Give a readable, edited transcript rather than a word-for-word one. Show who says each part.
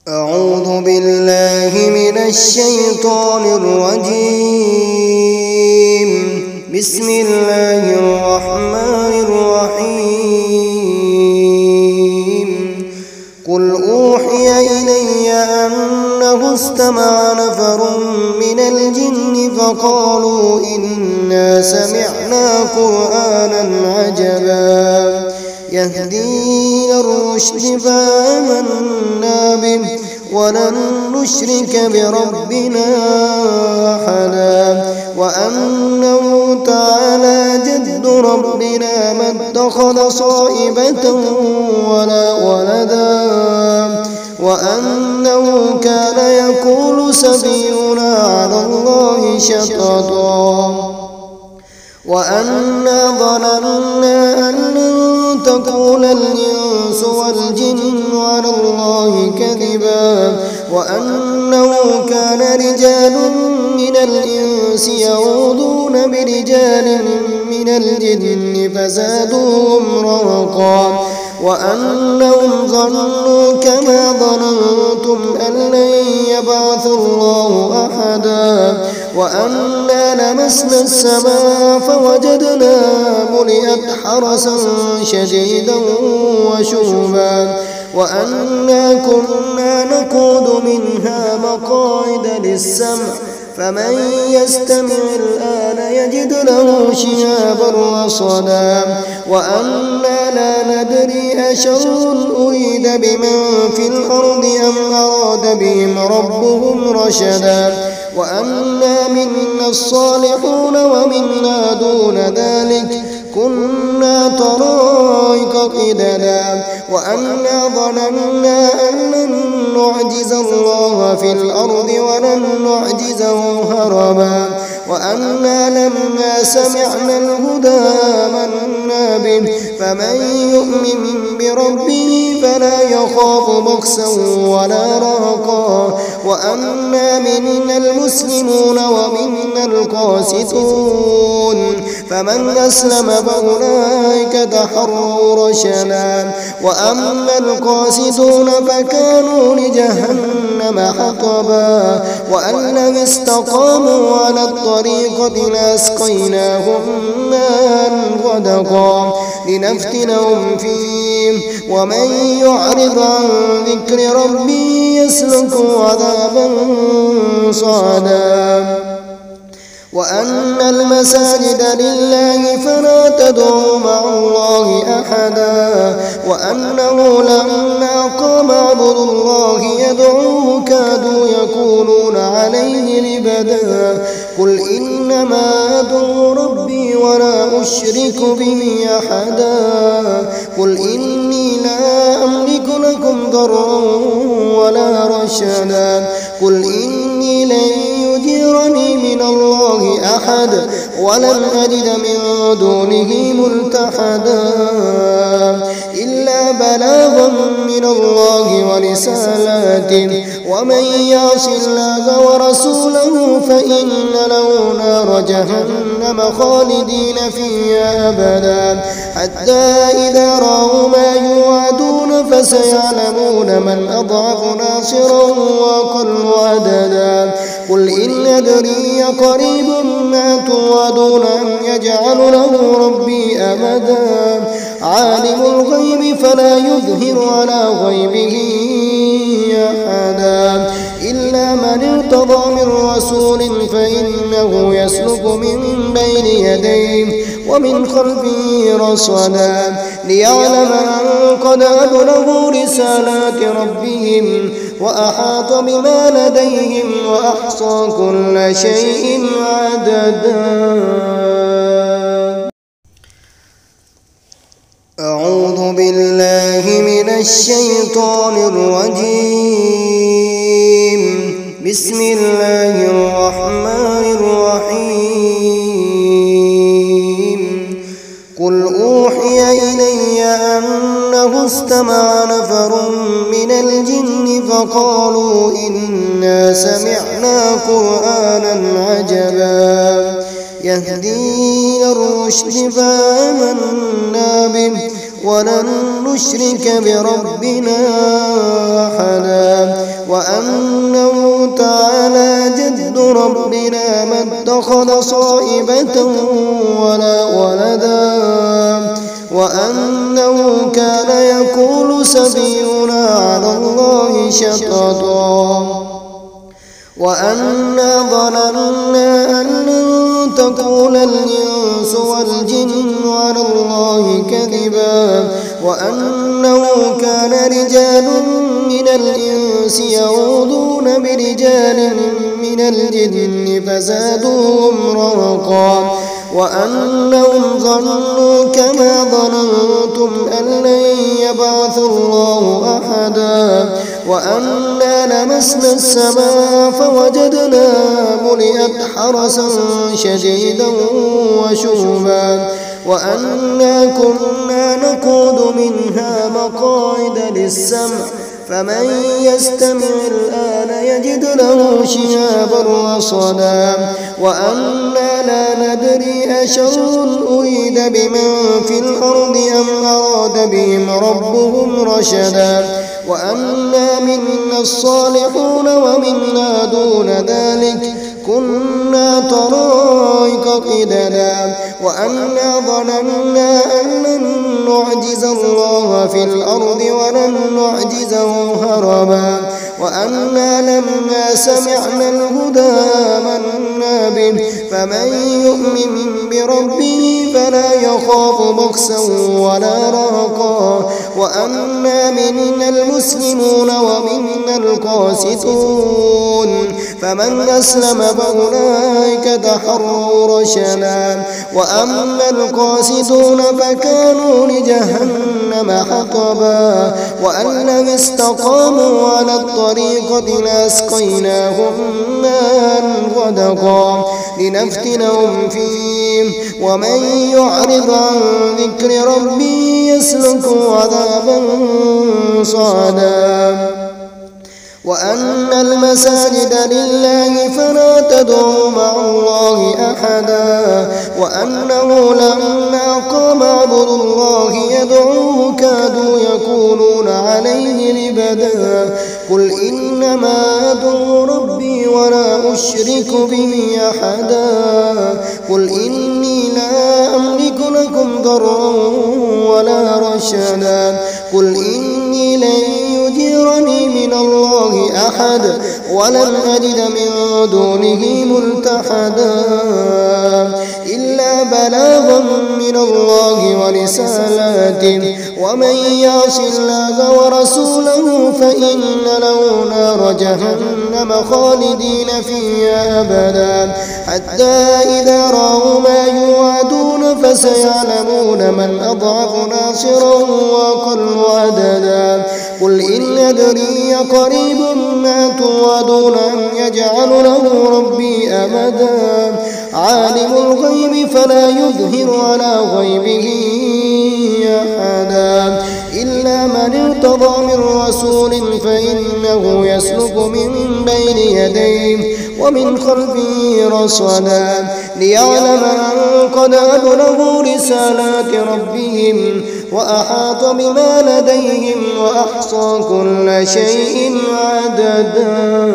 Speaker 1: أعوذ بالله من الشيطان الرجيم. بسم الله الرحمن الرحيم. قل أوحي إلي أنه استمع نفر من الجن فقالوا إنا سمعنا قرآنا عجبا يهدي إلى الرشد فآمنا به ولن نشرك بربنا أحدا وأنه تعالى جد ربنا ما اتخذ صاحبة ولا ولدا وأنه كان يقول سفيهنا على الله شططا وأنا ظننا أن لن تكون الإنس والجن على الله كذبا وأنه كان رجال من الإنس يعوذون برجال من الجن فزادوهم رهقا وأنهم ظنوا كما ظننتم أن لن يبعث الله أحدا وأنا لمسنا السماء فوجدناها ملئت حرسا شديدا وشهبا وأنا كنا نقعد منها مقاعد للسمع فمن يستمع الآن يجد له شهابا رصدا وأنا لا ندري أشر أريد بمن في الأرض أم أراد بهم ربهم رشدا وأنا منا الصالحون ومنا دون ذلك كنا طرائق قددا وأنا ظننا أن لن نعجز الله في الأرض ولن نعجزه هربا وأنا لما سمعنا الهدى آمنا به فمن يؤمن بربه فلا يخاف بخسا ولا رهقا وأنا منا المسلمون ومنا القاسطون فمن أسلم فأولئك تحروا رشدا وأما القاسطون فكانوا لجهنم حطبا وأن لم استقاموا على الطريقة لأسقيناهم ماء غدقا لنفتنهم فيه ومن يعرض عن ذكر ربه يسلكه عذابا صعدا وأن المساجد لله فلا تدعوا مع الله أحدا وأنه لما قام عبد الله يدعوه كادوا يكونون عليه لبدا قل إنما أدعو ربي ولا أشرك به أحدا قل إني لا أملك لكم ضرا ولا رشدا قل إني لن يجيرني من الله أحد ولن أجد من دونه ملتحدا إلا بلاغا من الله ورسالاته ومن يعص الله ورسوله فإن له نار جهنم خالدين فيها أبدا حتى إذا رأوا ما يوعدون فسيعلمون من أضعف ناصرا وأقل عددا قل إن أدري قريب ما توعدون أم يجعل له ربي أمدا عالم الغيب فلا يظهر على غيبه أحدا إلا من ارتضى من رسول فإنه يسلك من بين يديه ومن خلفه رصدا ليعلم أن قد أبلغوا رسالات ربهم وأحاط بما لديهم وأحصى كل شيء عددا. أعوذ بالله من الشيطان الرجيم. بسم الله الرحمن الرحيم. قل أوحي إلي أنه استمع نفر من الجن فقالوا إنا سمعنا قرآنا عجبا يهدي إلى الرشد فآمنا به ولن نشرك بربنا أحدا وأنه تعالى جد ربنا ما اتخذ صاحبة ولا ولدا وأنه كان يقول سفيهنا على الله شططا وأنا ظننا أن لن تقول الإنس والجن على الله كذبا وأنه كان رجال من الإنس يعوذون برجال من الجن فزادوهم رهقا وأنهم ظنوا كما ظننتم أن لن يبعث الله أحدا وأنا لمسنا السماء فوجدناها ملئت حرسا شديدا وشهبا وأنا كنا نقود منها مقاعد للسمع فمن يستمع الآن يجد له شهابا رصدا وأنا لا ندري أشر أريد بمن في الأرض أم أراد بهم ربهم رشدا وأنا منا الصالحون ومنا دون ذلك كنا طرائق قددا وأنا ظننا أن لن نعجز الله في الأرض ولن نعجزه هربا وأنا لما سمعنا الهدى آمنا به فمن يؤمن بربه فلا يخاف بخسا ولا رهقا وأنا منا المسلمون ومنا القاسطون فمن أسلم فأولئك تحروا رشدا وأما القاسطون فكانوا لجهنم حطبا وأن لم استقاموا على الطريقة لأسقيناهم ماء غدقا لنفتنهم فيه ومن يعرض عن ذكر ربه يسلكه عذابا صعدا وأن المساجد لله فلا تدعوا مع الله أحدا وأنه لما قام عبد الله يدعوه كادوا يكونون عليه لبدا قل إنما أدعو ربي ولا أشرك به أحدا قل إني لا أملك لكم ضرا ولا رشدا قل إني لن يجيرني من الله أحد ولن أجد من دونه ملتحدا إلا بلاغا من الله ورسالاته ومن يعص الله ورسوله فإن له نار جهنم خالدين فيها أبدا حتى إذا رأوا ما يوعدون فسيعلمون من أضعف ناصرا وأقل عددا قل إن أدري قريب ما توعدون أم يجعل له ربي أمدا عالم الغيب فلا يظهر على غيبه أحدا إلا من ارتضى من رسول فإنه يسلك من بين يديه ومن خلفه رصدا ليعلم أن قد أبلغوا رسالات ربهم وأحاط بما لديهم وأحصى كل شيء عددا.